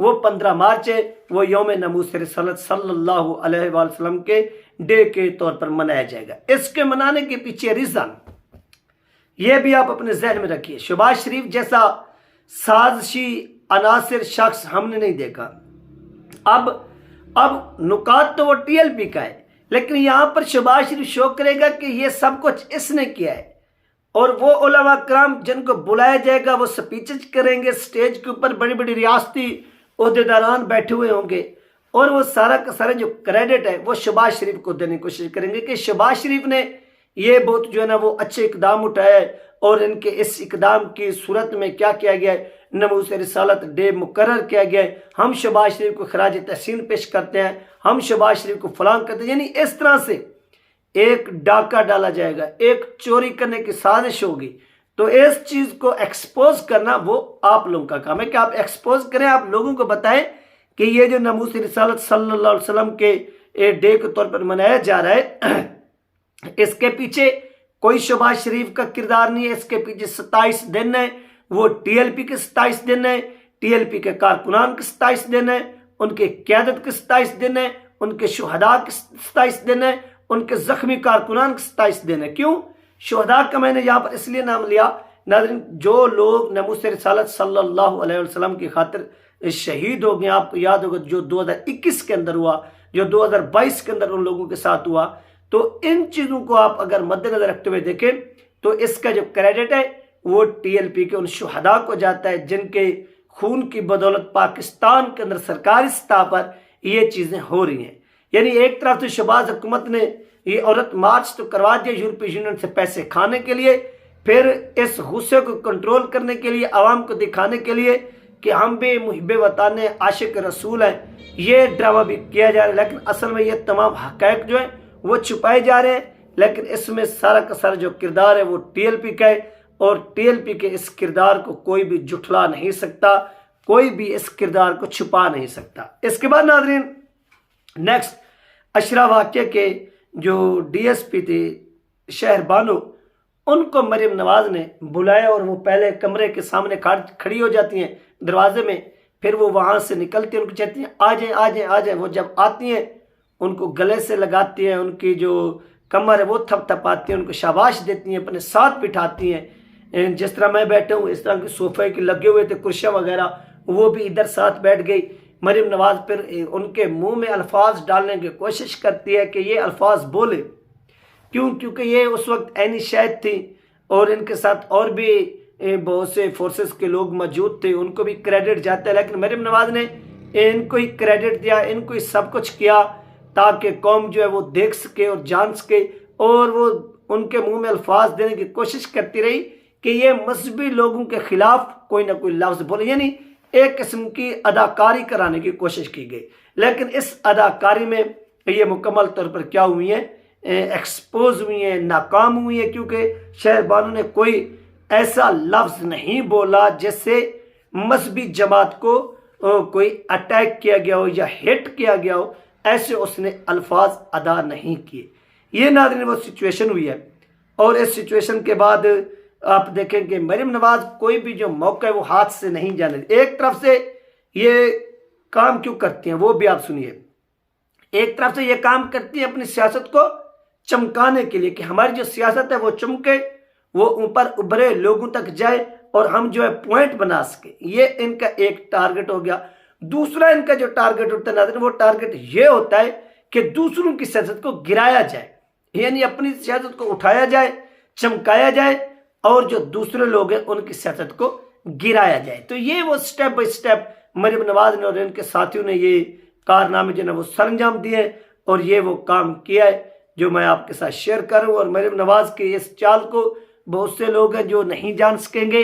وہ 15 مارچ ہے، وہ یوم ناموس رسالت صلی اللہ علیہ وآلہ وسلم کے ڈے کے طور پر منایا جائے گا۔ اس کے منانے کے پیچھے ریزن یہ بھی آپ اپنے ذہن میں رکھیے، شہباز شریف جیسا سازشی عناصر شخص ہم نے نہیں دیکھا۔ اب نکات تو وہ ٹی ایل پی کا ہے، لیکن یہاں پر شہباز شریف شو کرے گا کہ یہ سب کچھ اس نے کیا ہے، اور وہ علماء کرام جن کو بلایا جائے گا وہ سپیچز کریں گے، سٹیج کے اوپر بڑی بڑی ریاستی عہدیداران بیٹھے ہوئے ہوں گے، اور وہ سارا کا سارا جو کریڈٹ ہے وہ شہباز شریف کو دینے کی کوشش کریں گے کہ شہباز شریف نے یہ بہت جو ہے نا وہ اچھے اقدام اٹھایا ہے، اور ان کے اس اقدام کی صورت میں کیا کیا گیا ہے، ناموس رسالت ڈے مقرر کیا گیا ہے، ہم شہباز شریف کو خراج تحسین پیش کرتے ہیں، ہم شہباز شریف کو فلاں کرتے ہیں، یعنی اس طرح سے ایک ڈاکہ ڈالا جائے گا، ایک چوری کرنے کی سازش ہوگی۔ تو اس چیز کو ایکسپوز کرنا وہ آپ لوگوں کا کام ہے کہ آپ ایکسپوز کریں، آپ لوگوں کو بتائیں کہ یہ جو ناموس رسالت صلی اللہ علیہ وسلم کے ڈے کے طور پر منایا جا رہا ہے، اس کے پیچھے کوئی شہباز شریف کا کردار نہیں ہے، اس کے پیچھے 27 دن ہے، وہ ٹی ایل پی کے 27 دن ہے، ٹی ایل پی کے کارکنان کے 27 دن ہے، ان کے قیادت کے 27 دن ہے، ان کے شہداء کے 27 دن ہے، ان کے زخمی کارکنان کے 27 دن ہے۔ کیوں شہداء کا میں نے یہاں پر اس لیے نام لیا ناظرین، جو لوگ ناموس رسالت صلی اللہ علیہ وسلم کی خاطر شہید ہو گئے، آپ کو یاد ہوگا جو 2021 کے اندر ہوا، جو 2022 کے اندر ان لوگوں کے ساتھ ہوا، تو ان چیزوں کو آپ اگر مد نظر رکھتے ہوئے دیکھیں تو اس کا جو کریڈٹ ہے وہ ٹی ایل پی کے ان شہداء کو جاتا ہے جن کے خون کی بدولت پاکستان کے اندر سرکاری سطح پر یہ چیزیں ہو رہی ہیں۔ یعنی ایک طرف سے شہباز حکومت نے یہ عورت مارچ تو کروا دیا یورپی یونین سے پیسے کھانے کے لیے، پھر اس غصے کو کنٹرول کرنے کے لیے، عوام کو دکھانے کے لیے کہ ہم بھی محب وطن ہیں، عاشق رسول ہیں، یہ ڈرامہ بھی کیا جا رہا ہے، لیکن اصل میں یہ تمام حقائق جو ہیں وہ چھپائے جا رہے ہیں۔ لیکن اس میں سارا کا سارا جو کردار ہے وہ ٹی ایل پی کا ہے، اور ٹی ایل پی کے اس کردار کو کوئی بھی جھٹلا نہیں سکتا، کوئی بھی اس کردار کو چھپا نہیں سکتا۔ اس کے بعد ناظرین نیکسٹ اشرا واقعہ کے جو ڈی ایس پی تھے شہر بانو، ان کو مریم نواز نے بلایا، اور وہ پہلے کمرے کے سامنے کھڑی ہو جاتی ہیں دروازے میں، پھر وہ وہاں سے نکلتی ہیں، ان کو کہتی ہیں آ جائیں آ جائیں آ جائیں۔ وہ جب آتی ہیں ان کو گلے سے لگاتی ہیں، ان کی جو کمر ہے وہ تھپ تھپاتی ہیں، ان کو شاباش دیتی ہیں، اپنے ساتھ بٹھاتی ہیں، جس طرح میں بیٹھا ہوں اس طرح کے صوفے کے لگے ہوئے تھے کرسیاں وغیرہ، وہ بھی ادھر ساتھ بیٹھ گئی۔ مریم نواز پھر ان کے منہ میں الفاظ ڈالنے کی کوشش کرتی ہے کہ یہ الفاظ بولے، کیونکہ یہ اس وقت عینی شہد تھی، اور ان کے ساتھ اور بھی بہت سے فورسز کے لوگ موجود تھے، ان کو بھی کریڈٹ جاتا ہے، لیکن مریم نواز نے ان کو ہی کریڈٹ دیا، ان کو ہی سب کچھ کیا تاکہ قوم جو ہے وہ دیکھ سکے اور جان سکے، اور وہ ان کے منہ میں الفاظ دینے کی کوشش کرتی رہی کہ یہ مذہبی لوگوں کے خلاف کوئی نہ کوئی لفظ بولے، یعنی ایک قسم کی اداکاری کرانے کی کوشش کی گئی۔ لیکن اس اداکاری میں یہ مکمل طور پر کیا ہوئی ہیں، ایکسپوز ہوئی ہیں، ناکام ہوئی ہیں، کیونکہ شہر بانو نے کوئی ایسا لفظ نہیں بولا جس سے مذہبی جماعت کو کوئی اٹیک کیا گیا ہو یا ہٹ کیا گیا ہو، ایسے اس نے الفاظ ادا نہیں کیے۔ یہ ناظرین وہ سچویشن ہوئی ہے، اور اس سچویشن کے بعد آپ دیکھیں کہ مریم نواز کوئی بھی جو موقع ہے وہ ہاتھ سے نہیں جانے۔ ایک طرف سے یہ کام کیوں کرتی ہیں وہ بھی آپ سنیے، ایک طرف سے یہ کام کرتی ہیں اپنی سیاست کو چمکانے کے لیے کہ ہماری جو سیاست ہے وہ چمکے، وہ اوپر ابھرے، لوگوں تک جائے، اور ہم جو ہے پوائنٹ بنا سکے، یہ ان کا ایک ٹارگٹ ہو گیا۔ دوسرا ان کا جو ٹارگٹ ہوتا ہے ناظرین، وہ ٹارگٹ یہ ہوتا ہے کہ دوسروں کی سیاست کو گرایا جائے، یعنی اپنی سیاست کو اٹھایا جائے، چمکایا جائے، اور جو دوسرے لوگ ہیں ان کی سیاست کو گرایا جائے۔ تو یہ وہ step by step Maryam Nawaz نے اور ان کے ساتھیوں نے یہ کارنامے جو ہے وہ سر انجام دیے، اور یہ وہ کام کیا ہے جو میں آپ کے ساتھ شیئر کر رہا ہوں۔ اور مریم نواز کے اس چال کو بہت سے لوگ ہیں جو نہیں جان سکیں گے،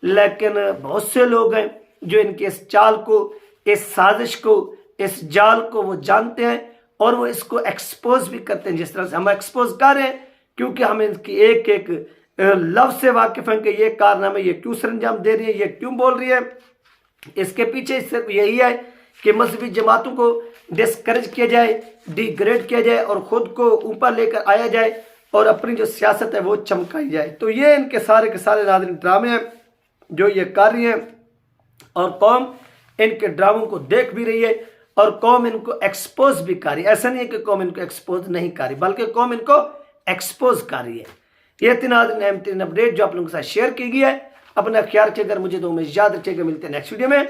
لیکن بہت سے لوگ ہیں جو ان کے اس چال کو، اس سازش کو، اس جال کو وہ جانتے ہیں، اور وہ اس کو ایکسپوز بھی کرتے ہیں، جس طرح سے ہم ایکسپوز کر رہے ہیں، کیونکہ ہم ان کی ایک ایک لفظ سے واقف ہیں کہ یہ کارنامے یہ کیوں سر انجام دے رہی ہے، یہ کیوں بول رہی ہے۔ اس کے پیچھے صرف یہی ہے کہ مذہبی جماعتوں کو ڈسکریج کیا جائے، ڈی گریڈ کیا جائے، اور خود کو اوپر لے کر آیا جائے، اور اپنی جو سیاست ہے وہ چمکائی جائے۔ تو یہ ان کے سارے ناظرین ڈرامے ہیں جو یہ کر رہی ہیں، اور قوم ان کے ڈراموں کو دیکھ بھی رہی ہے اور قوم ان کو ایکسپوز بھی کر رہی ہے. ایسا نہیں ہے کہ قوم ان کو ایکسپوز نہیں کر رہی بلکہ قوم ان کو ایکسپوز کر رہی ہے. یہ تھی ناظرین اہم ترین اپڈیٹ جو آپ لوگوں کے ساتھ شیئر کی گئی ہے. اپنا خیال رکھیے گا, مجھے تو میں یاد رکھیے گا. ملتے ہیں نیکسٹ ویڈیو میں.